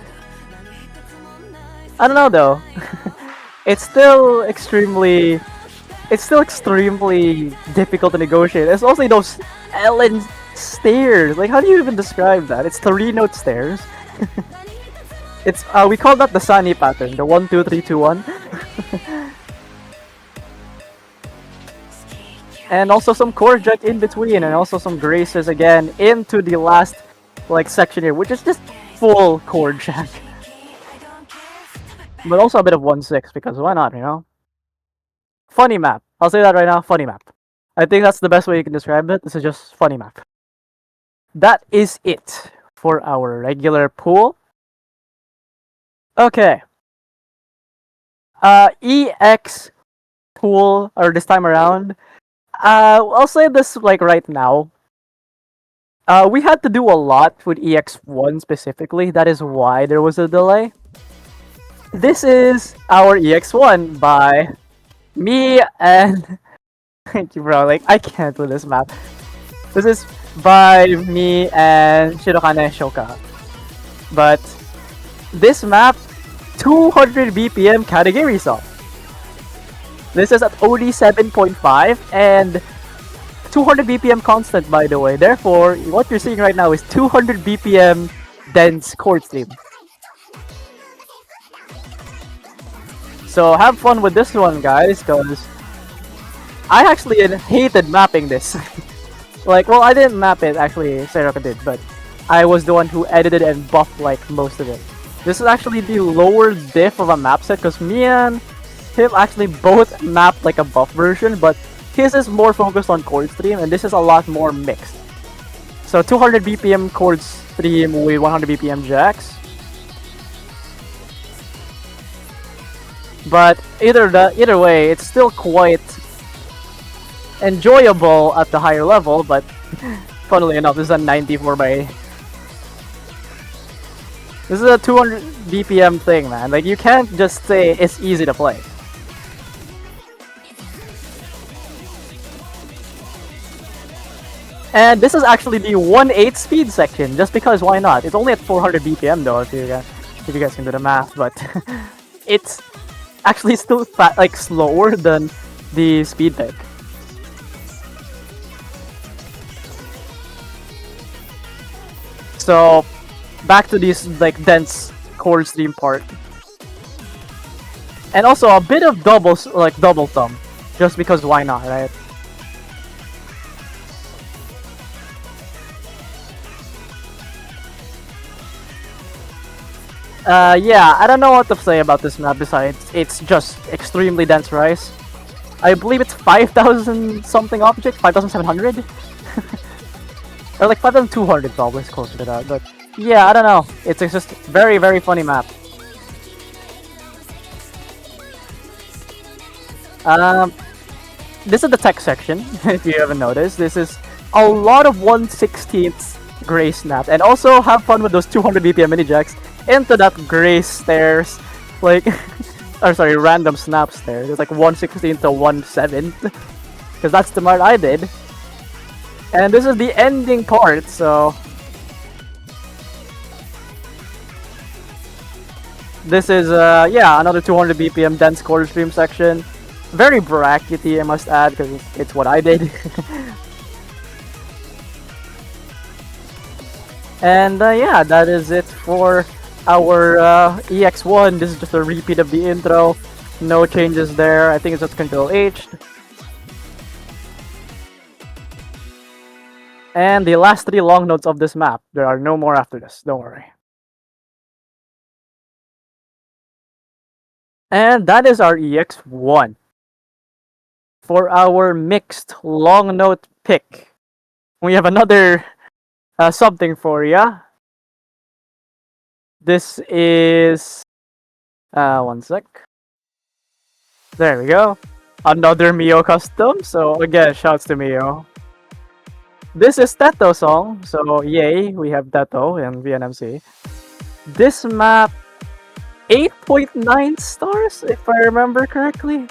I don't know though. It's still extremely difficult to negotiate. It's also those Ellen stairs. Like, how do you even describe that? It's 3-note stairs. It's we call that the Sunny pattern, the 1 2 3 2 1. And also some core jack in between, and also some graces again into the last like section here, which is just full core jack. But also a bit of 1/6 because why not, you know? Funny map. I'll say that right now. Funny map. I think that's the best way you can describe it. This is just funny map. That is it for our regular pool. Okay. EX pool, or this time around. I'll say this like right now. We had to do a lot with EX1 specifically. That is why there was a delay. This is our EX1 by me and thank you, bro. Like, I can't do this map. This is by me and Shirokane Shoka. But this map, 200 BPM category song. This is at OD 7.5 and 200 BPM constant, by the way. Therefore, what you're seeing right now is 200 BPM dense chord stream. So have fun with this one, guys, because I actually hated mapping this. Like, well, I didn't map it, actually, Seroka did, but I was the one who edited and buffed, like, most of it. This is actually the lower diff of a map set, because me and him actually both mapped, like, a buff version, but his is more focused on chord stream, and this is a lot more mixed. So 200 BPM chord stream with 100 BPM jacks. But either way, it's still quite enjoyable at the higher level, but funnily enough, this is a 94 by... This is a 200 BPM thing, man. Like, you can't just say it's easy to play. And this is actually the 1/8 speed section, just because why not? It's only at 400 BPM though, if you guys can do the math, but it's actually still like slower than the speed pick. So back to this like dense chord stream part, and also a bit of double thumb, just because why not, right? Yeah, I don't know what to say about this map besides it's just extremely dense rice. I believe it's 5,000 something objects, 5,700? Or like 5,200 probably, it's closer to that, but yeah, I don't know. It's just very, very funny map. This is the tech section, if you haven't noticed. This is a lot of 1/16th gray snap, and also have fun with those 200 BPM mini jacks. into that gray stairs, like, or sorry, random snap stairs. It's like 1/16 to 1/7, because that's the part I did. And this is the ending part, so this is yeah, another 200 BPM dense quarter stream section. Very brackety, I must add, because it's what I did. And yeah, that is it for our EX1. This is just a repeat of the intro. No changes there. I think it's just Control H. And the last 3 long notes of this map. There are no more after this, don't worry. And that is our EX1. For our mixed long note pick, we have another something for ya. This is one sec. There we go. Another Mio custom. So again, shouts to Mio. This is Teto song. So yay, we have Teto in VNMC. This map, 8.9 stars if I remember correctly.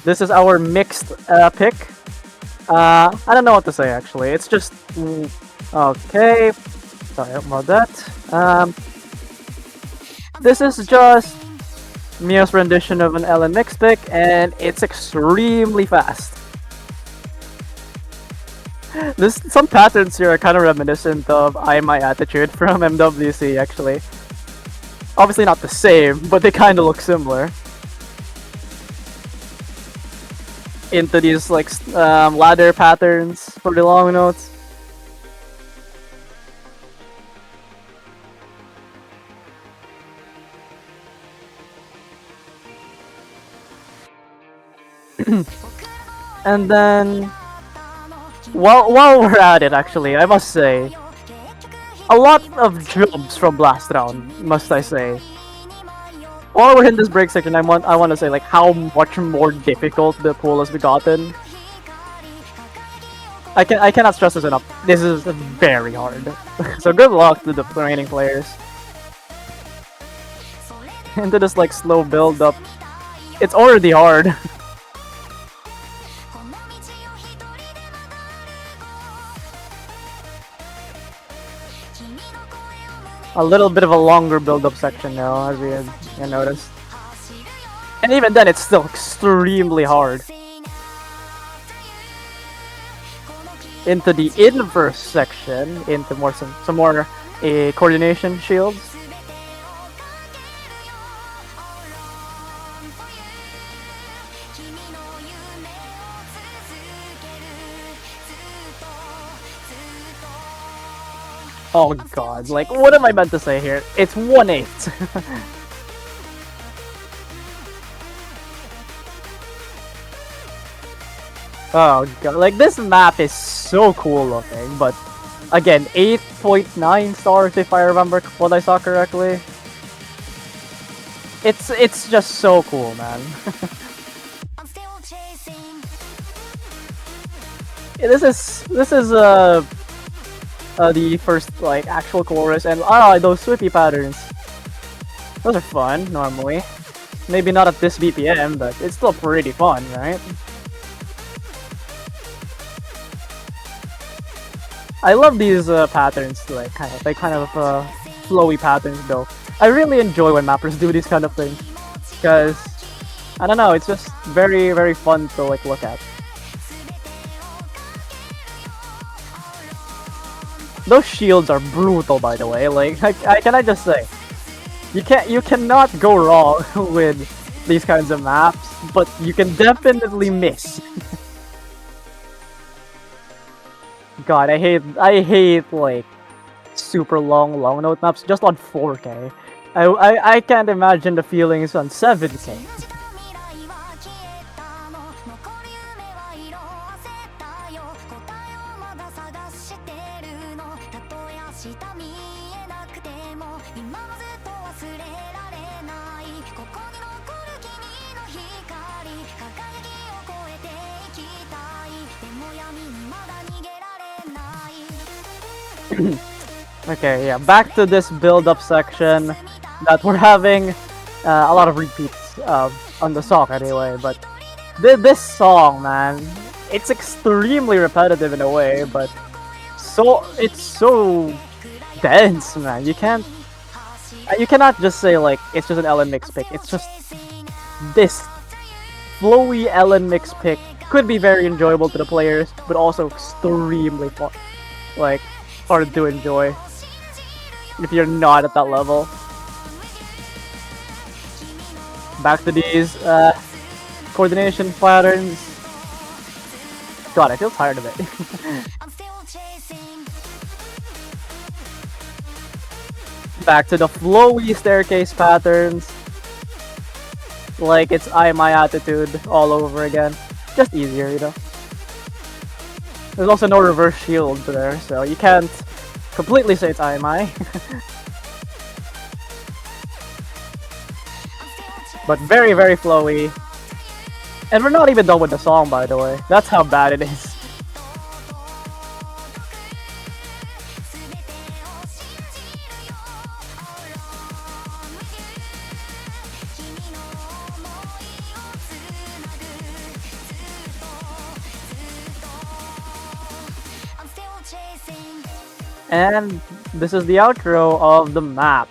This is our mixed pick. I don't know what to say actually. It's just okay. Sorry about that. This is just Mio's rendition of an LN mix pick, and it's extremely fast. Some patterns here are kind of reminiscent of I My Attitude from MWC actually. Obviously not the same, but they kind of look similar. Into these like ladder patterns for the long notes. And then while we're at it, actually, I must say, a lot of jumps from last round, must I say. While we're in this break section, I want to say like how much more difficult the pool has gotten. I cannot stress this enough. This is very hard. So good luck to the remaining players. Into this like slow build up. It's already hard. A little bit of a longer build-up section now, as we can notice. And even then, it's still extremely hard. Into the inverse section, into some more coordination shields. Oh god, like, what am I meant to say here? It's 1/8. Oh god, like, this map is so cool looking, but again, 8.9 stars if I remember what I saw correctly. It's just so cool, man. This is the first like actual chorus, and those sweepy patterns. Those are fun normally. Maybe not at this BPM, but it's still pretty fun, right? I love these patterns, like kind of flowy patterns though. I really enjoy when mappers do these kind of things, because I don't know, it's just very, very fun to like look at. Those shields are brutal, by the way. Like, can I just say, you cannot go wrong with these kinds of maps, but you can definitely miss. God, I hate like super long note maps just on 4K. I can't imagine the feelings on 7K. Okay, yeah, back to this build-up section that we're having a lot of repeats on the song anyway, but this song, man, it's extremely repetitive in a way, but it's so dense, man. You cannot just say like it's just an Ellen mix pick. It's just this flowy Ellen mix pick could be very enjoyable to the players, but also extremely fun, like hard to enjoy if you're not at that level. Back to these coordination patterns. God, I feel tired of it. Back to the flowy staircase patterns. Like it's I My Attitude all over again. Just easier, you know. There's also no reverse shield there, so you can't completely say it's I My. But very, very flowy. And we're not even done with the song, by the way. That's how bad it is. And this is the outro of the map.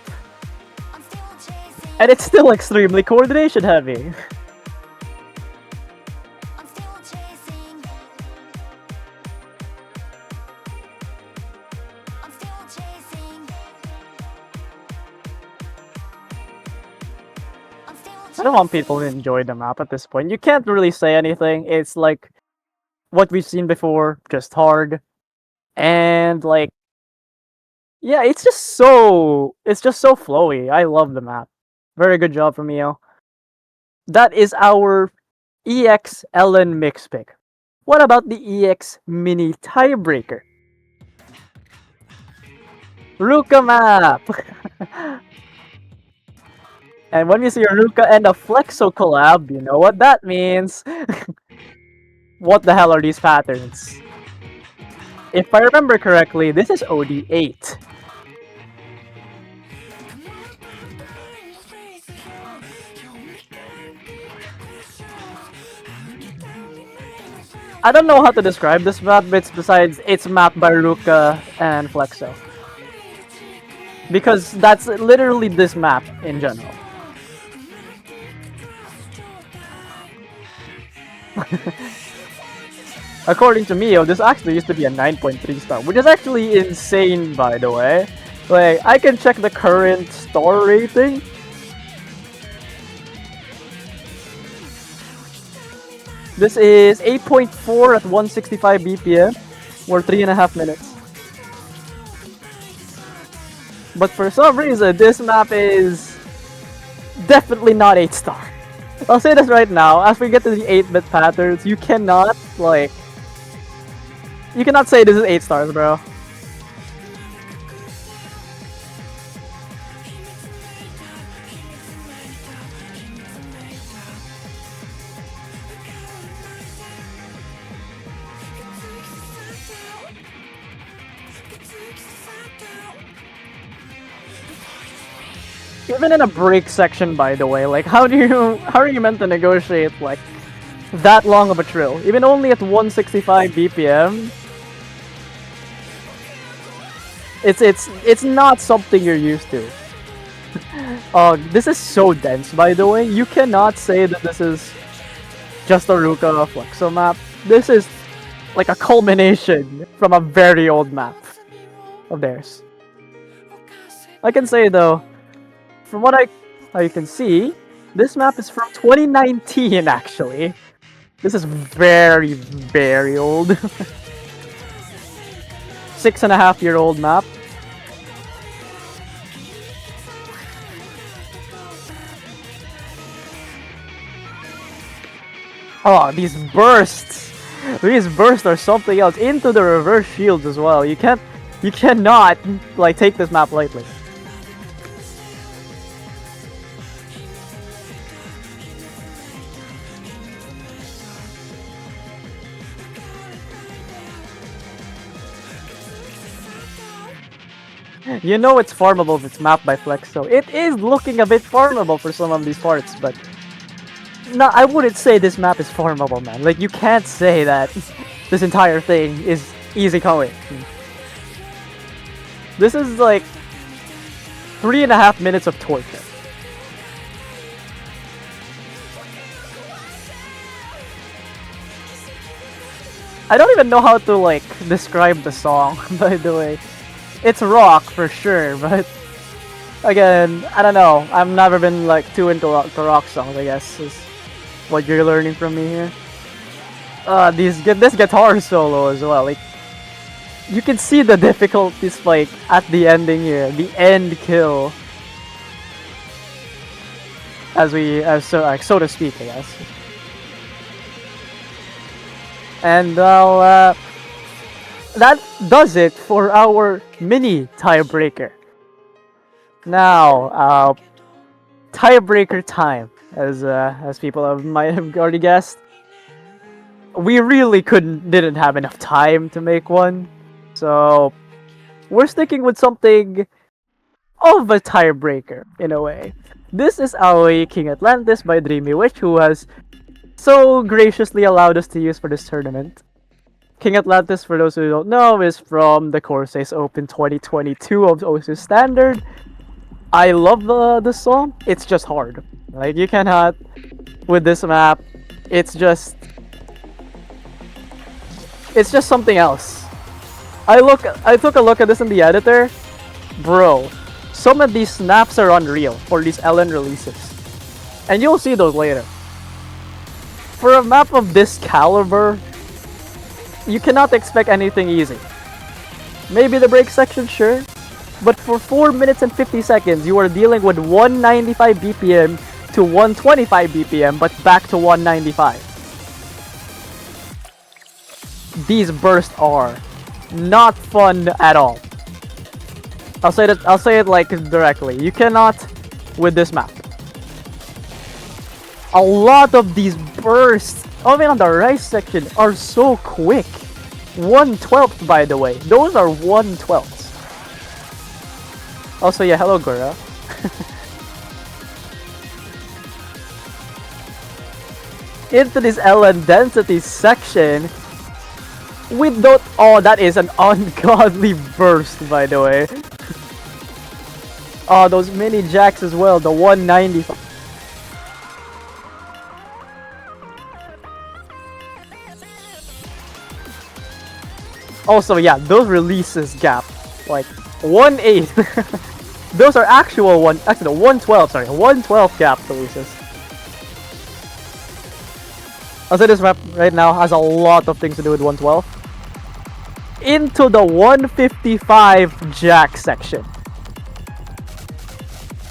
And it's still extremely coordination heavy. I don't want people to enjoy the map at this point. You can't really say anything. It's like what we've seen before, just hard. And like, yeah, it's just so flowy. I love the map. Very good job from Mio. That is our EX Ellen mix pick. What about the EX mini tiebreaker? Ruka map! And when you see a Ruka and a Flexo collab, you know what that means. What the hell are these patterns? If I remember correctly, this is OD8. I don't know how to describe this map, but besides it's mapped by Ruka and Flexo. Because that's literally this map in general. According to Mio, this actually used to be a 9.3 star, which is actually insane, by the way. Like, I can check the current star rating. This is 8.4 at 165 BPM, or 3.5 minutes. But for some reason, this map is definitely not 8 star. I'll say this right now, as we get to the 8-bit patterns, you cannot, like... You cannot say this is 8 stars, bro. Even in a break section, by the way, like how are you meant to negotiate like that long of a trill? Even only at 165 BPM, it's not something you're used to. This is so dense, by the way. You cannot say that this is just a Ruka Flexo map. This is like a culmination from a very old map of theirs. I can say though, from what how you can see, this map is from 2019 actually. This is very, very old. 6.5-year-old map. Oh, these bursts! These bursts are something else. Into the reverse shields as well. You cannot like take this map lightly. You know it's farmable if it's mapped by Flex, so it is looking a bit farmable for some of these parts, but no, I wouldn't say this map is farmable, man. Like, you can't say that this entire thing is easy going. This is like 3.5 minutes of torture. I don't even know how to like describe the song, by the way. It's rock for sure, but again, I don't know. I've never been like too into rock songs, I guess, is what you're learning from me here. This guitar solo as well. Like, you can see the difficulties like at the ending here, the end kill, so to speak, I guess. And well, that does it for our mini tiebreaker. Now, tiebreaker time, as people might have already guessed. We really didn't have enough time to make one, so we're sticking with something of a tiebreaker in a way. This is Aoi King Atlantis by Dreamy Witch, who has so graciously allowed us to use for this tournament. King Atlantis, for those who don't know, is from the Corsair's Open 2022 of OSU Standard. I love the song. It's just hard. Like, you cannot with this map. It's just something else. I took a look at this in the editor. Bro, some of these snaps are unreal for these LN releases. And you'll see those later. For a map of this caliber, you cannot expect anything easy. Maybe the break section, sure. But for 4 minutes and 50 seconds, you are dealing with 195 BPM to 125 BPM, but back to 195. These bursts are not fun at all. I'll say it like directly. You cannot with this map. A lot of these bursts, even on the right section, are so quick. 1/12, by the way. Those are 1/12. Also, yeah, hello, Gura. Into this LN density section, we don't. Oh, that is an ungodly burst, by the way. Oh, those mini jacks as well. The 195. Also, yeah, those releases gap like 1/8. Those are actual 112. Sorry, 112 gap releases. I'll say this map right now has a lot of things to do with 112. Into the 155 jack section.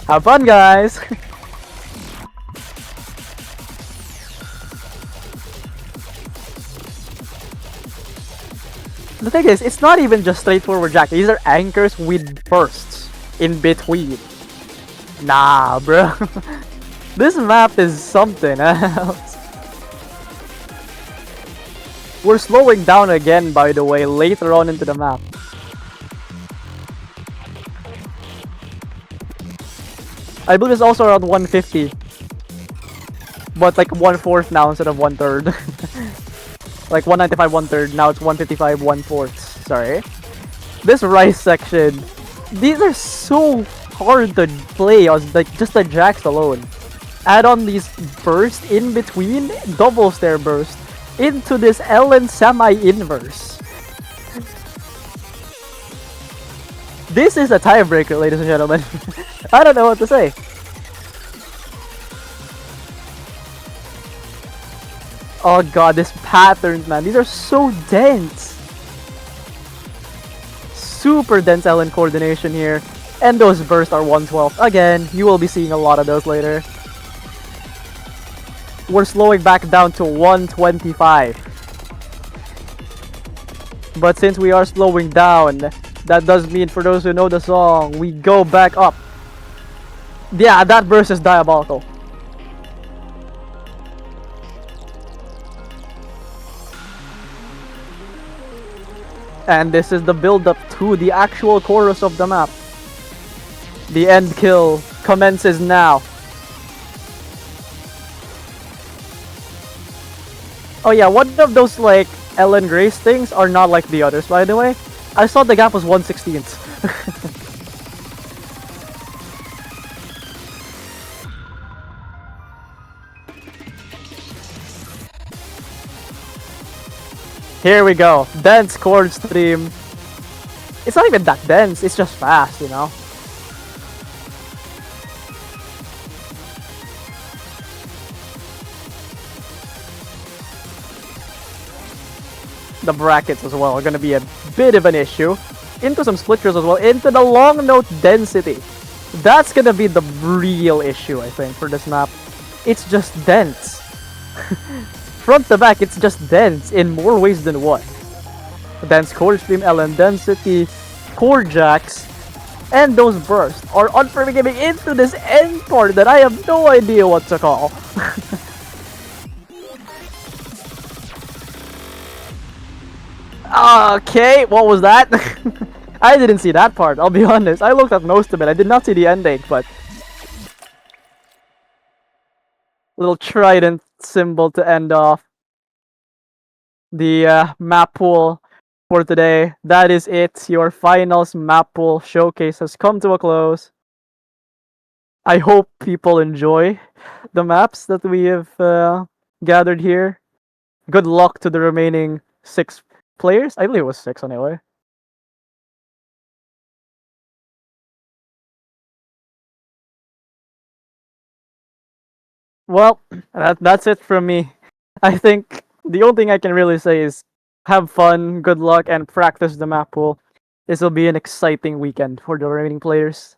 Have fun, guys! The thing is, it's not even just straightforward jack. These are anchors with bursts in between. Nah, bro. This map is something else. We're slowing down again, by the way, later on into the map. I believe it's also around 150. But like 1/4 now instead of 1/3. Like 195 1/3, now it's 155 1/4. Sorry. This rice section, these are so hard to play on like just the jacks alone. Add on these bursts in between, double stair burst into this LN semi-inverse. This is a tiebreaker, ladies and gentlemen. I don't know what to say. Oh god, these patterns, man. These are so dense. Super dense LN coordination here. And those bursts are 112. Again, you will be seeing a lot of those later. We're slowing back down to 125. But since we are slowing down, that does mean, for those who know the song, we go back up. Yeah, that burst is diabolical. And this is the build-up to the actual chorus of the map. The end kill commences now. Oh yeah, one of those like Ellen Grace things are not like the others, by the way. I saw the gap was 1/16th. Here we go. Dense chord stream. It's not even that dense, it's just fast, you know? The brackets as well are gonna be a bit of an issue. Into some splitters as well, into the long note density. That's gonna be the real issue, I think, for this map. It's just dense. Front to back, it's just dense in more ways than one. Dense core stream, LN density, core jacks, and those bursts are unforgiving into this end part that I have no idea what to call. Okay, what was that? I didn't see that part, I'll be honest. I looked at most of it, I did not see the ending, but... Little trident symbol to end off the map pool for today. That is it. Your finals map pool showcase has come to a close. I hope people enjoy the maps that we have gathered here. Good luck to the remaining 6 players. I believe it was 6 anyway. Well, that's it from me. I think the only thing I can really say is have fun, good luck, and practice the map pool. This will be an exciting weekend for the remaining players,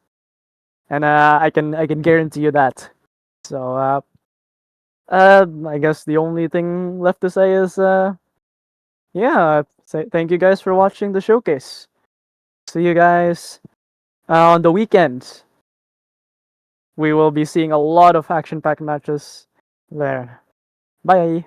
and I can guarantee you that. So I guess the only thing left to say is yeah, say thank you guys for watching the showcase. See you guys on the weekend. We will be seeing a lot of action-packed matches there. Bye.